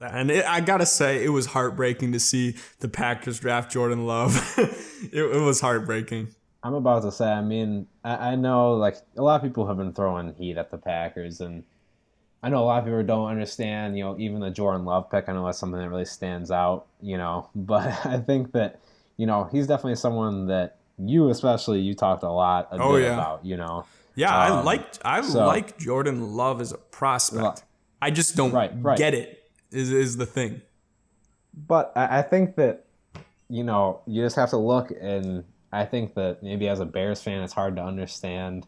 And I got to say, it was heartbreaking to see the Packers draft Jordan Love. It was heartbreaking. I'm about to say, I mean, I know like a lot of people have been throwing heat at the Packers, and I know a lot of people don't understand, even the Jordan Love pick. I know that's something that really stands out, but I think that, he's definitely someone that you talked a bit about, Yeah, I like Jordan Love as a prospect. I just don't get it is the thing. But I think that, you just have to look, and I think that maybe as a Bears fan, it's hard to understand,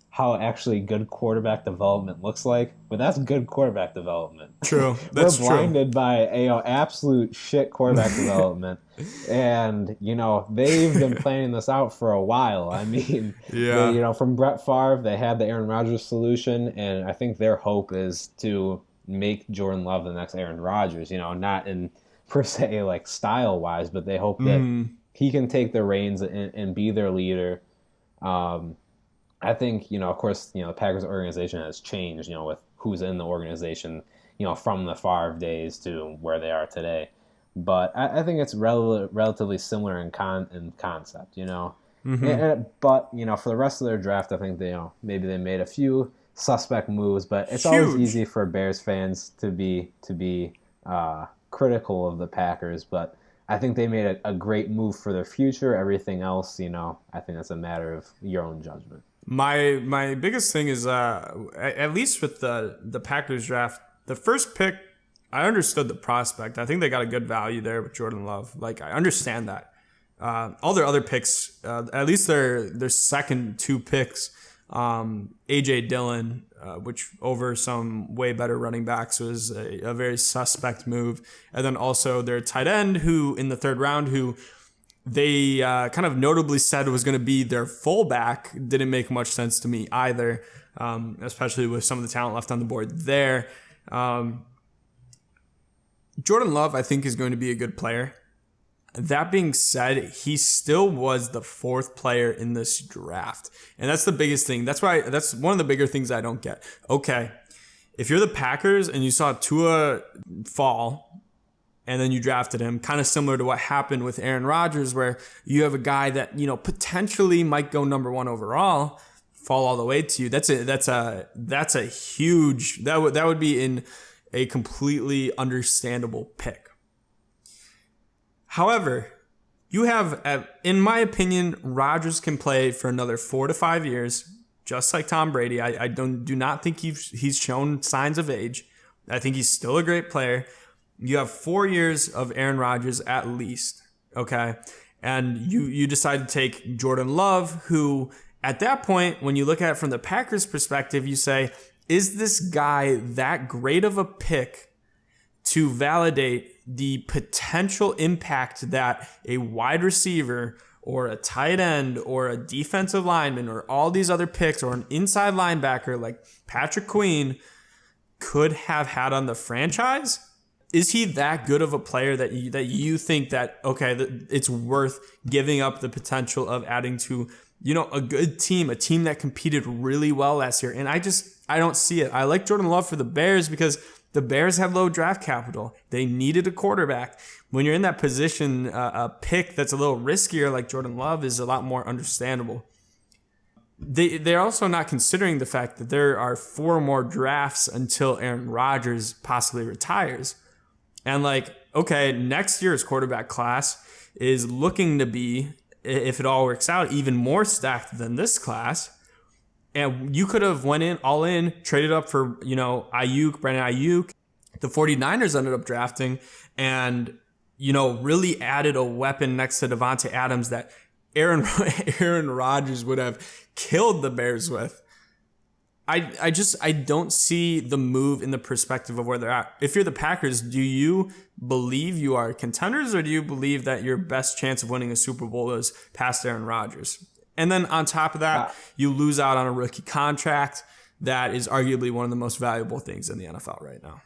how actually good quarterback development looks like. But that's good quarterback development. True. That's We're blinded by absolute shit quarterback development. And, they've been planning this out for a while. I mean, from Brett Favre, they had the Aaron Rodgers solution. And I think their hope is to make Jordan Love the next Aaron Rodgers, not in per se like style wise, but they hope that he can take the reins and be their leader. I think, of course, the Packers organization has changed, with who's in the organization, from the Favre days to where they are today. But I think it's relatively similar in concept, but, for the rest of their draft, I think maybe they made a few suspect moves, but it's always easy for Bears fans to be critical of the Packers. But I think they made a great move for their future. Everything else, I think that's a matter of your own judgment. My biggest thing is at least with the Packers draft, the first pick, I understood the prospect. I think they got a good value there with Jordan Love. Like, I understand that. All their other picks, at least their second two picks, A.J. Dillon, which over some way better running backs was a very suspect move. And then also their tight end, who in the third round, who they kind of notably said was going to be their fullback, didn't make much sense to me either, especially with some of the talent left on the board there. Jordan Love, I think, is going to be a good player. That being said, he still was the fourth player in this draft. And that's the biggest thing. That's one of the bigger things I don't get. Okay, if you're the Packers and you saw Tua fall and then you drafted him, kind of similar to what happened with Aaron Rodgers, where you have a guy that, potentially might go number one overall, fall all the way to you. That's a huge, that would be in a completely understandable pick. However, you have, in my opinion, Rodgers can play for another 4 to 5 years, just like Tom Brady. I do not think he's shown signs of age. I think he's still a great player. You have 4 years of Aaron Rodgers at least, okay? And you decide to take Jordan Love, who at that point, when you look at it from the Packers' perspective, you say, is this guy that great of a pick to validate the potential impact that a wide receiver or a tight end or a defensive lineman or all these other picks or an inside linebacker like Patrick Queen could have had on the franchise? Is he that good of a player that you think that, okay, it's worth giving up the potential of adding to, a good team, a team that competed really well last year? And I don't see it. I like Jordan Love for the Bears because the Bears had low draft capital. They needed a quarterback. When you're in that position, a pick that's a little riskier like Jordan Love is a lot more understandable. They're also not considering the fact that there are 4 more drafts until Aaron Rodgers possibly retires. And next year's quarterback class is looking to be, if it all works out, even more stacked than this class. And you could have went all in, traded up for, Brandon Ayuk. The 49ers ended up drafting and, really added a weapon next to Devontae Adams that Aaron Rodgers would have killed the Bears with. I don't see the move in the perspective of where they're at. If you're the Packers, do you believe you are contenders, or do you believe that your best chance of winning a Super Bowl is past Aaron Rodgers? And then on top of that, you lose out on a rookie contract that is arguably one of the most valuable things in the NFL right now.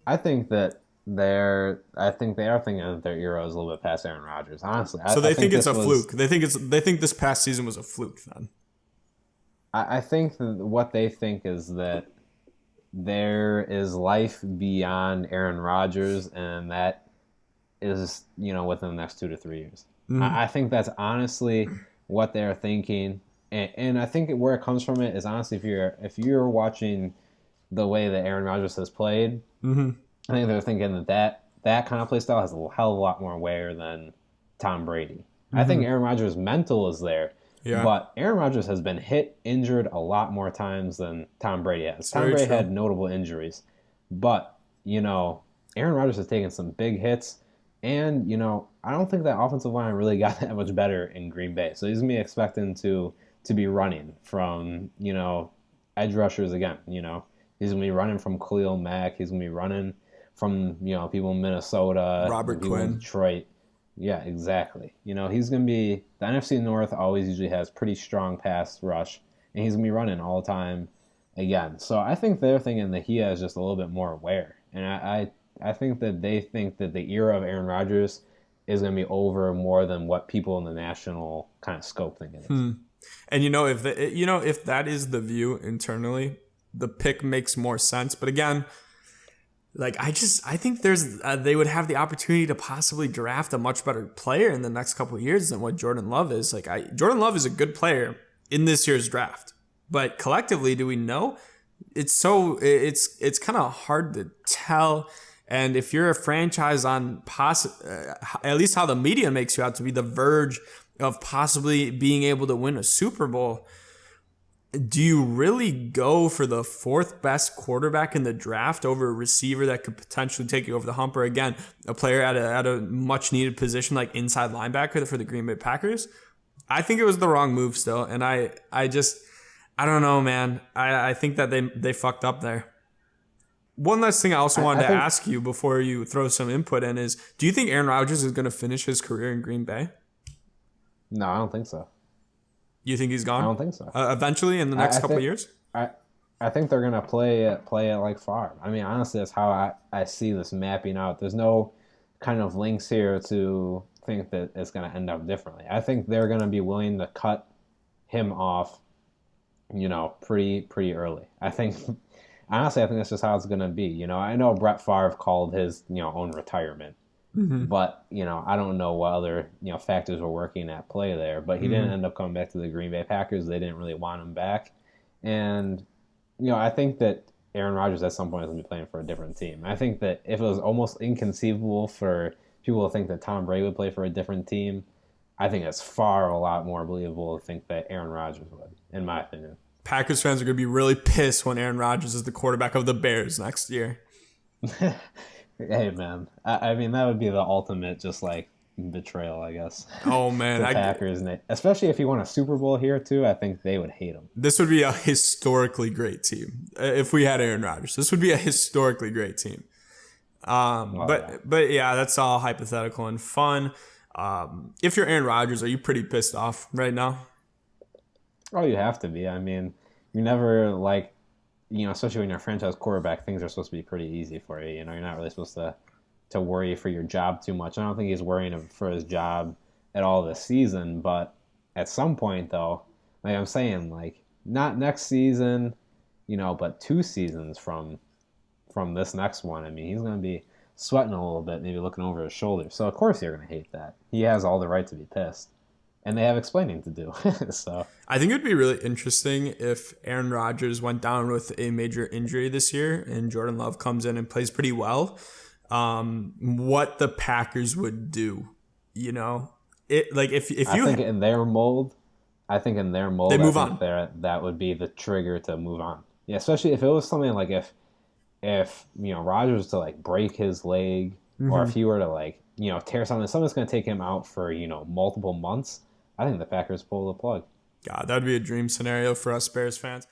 I think that they are thinking that their era is a little bit past Aaron Rodgers. Honestly, so they think it's a fluke. They think this past season was a fluke. Then I think that what they think is that there is life beyond Aaron Rodgers, and that is, within the next 2 to 3 years. I think that's honestly what they're thinking. And I think where it comes from it is honestly, if you're watching the way that Aaron Rodgers has played, I think they're thinking that kind of play style has a hell of a lot more wear than Tom Brady. I think Aaron Rodgers' mental is there, but Aaron Rodgers has been injured a lot more times than Tom Brady has. Tom Brady had notable injuries, but, Aaron Rodgers has taken some big hits, and, I don't think that offensive line really got that much better in Green Bay. So he's going to be expecting to be running from, edge rushers again, He's going to be running from Khalil Mack. He's going to be running from, people in Minnesota. Robert people Quinn. in Detroit. Yeah, exactly. He's going to be – the NFC North always usually has pretty strong pass rush, and he's going to be running all the time again. So I think they're thinking that he has just a little bit more wear. And I think that they think that the era of Aaron Rodgers is going to be over more than what people in the national kind of scope think it is. And if that is the view internally, the pick makes more sense. But again, I think they would have the opportunity to possibly draft a much better player in the next couple of years than what Jordan Love is. Jordan Love is a good player in this year's draft, but collectively, do we know? It's kind of hard to tell. And if you're a franchise on at least how the media makes you out to be, the verge of possibly being able to win a Super Bowl, do you really go for the fourth best quarterback in the draft over a receiver that could potentially take you over the hump, or again, a player at a much needed position like inside linebacker for the Green Bay Packers? I think it was the wrong move still, and I don't know, man. I think that they fucked up there. One last thing I also wanted to ask you before you throw some input in is, do you think Aaron Rodgers is going to finish his career in Green Bay? No, I don't think so. You think he's gone? I don't think so. Eventually, in the next couple of years? I think they're going to play it like Favre. I mean, honestly, that's how I see this mapping out. There's no kind of links here to think that it's going to end up differently. I think they're going to be willing to cut him off, pretty early. Honestly, I think that's just how it's going to be. I know Brett Favre called his, own retirement. But, I don't know what other, factors were working at play there. But he didn't end up coming back to the Green Bay Packers. They didn't really want him back. And, I think that Aaron Rodgers at some point is going to be playing for a different team. I think that if it was almost inconceivable for people to think that Tom Brady would play for a different team, I think it's a lot more believable to think that Aaron Rodgers would, in my opinion. Packers fans are going to be really pissed when Aaron Rodgers is the quarterback of the Bears next year. Hey, man. I mean, that would be the ultimate betrayal, I guess. Oh, man. The Packers, especially if he won a Super Bowl here, too, I think they would hate him. This would be a historically great team. If we had Aaron Rodgers, this would be a historically great team. But yeah, that's all hypothetical and fun. If you're Aaron Rodgers, are you pretty pissed off right now? Oh, you have to be. I mean, you never especially when you're a franchise quarterback, things are supposed to be pretty easy for you. You're not really supposed to worry for your job too much. I don't think he's worrying for his job at all this season, but at some point, though, like I'm saying, not next season, but 2 seasons from this next one. I mean, he's going to be sweating a little bit, maybe looking over his shoulder. So, of course, you're going to hate that. He has all the right to be pissed. And they have explaining to do. So I think it would be really interesting if Aaron Rodgers went down with a major injury this year and Jordan Love comes in and plays pretty well. What the Packers would do, I think in their mold, they move on. That would be the trigger to move on. Yeah, especially if it was something like if Rodgers to break his leg, or if he were to tear something that's going to take him out for multiple months. I think the Packers pull the plug. God, that would be a dream scenario for us Bears fans.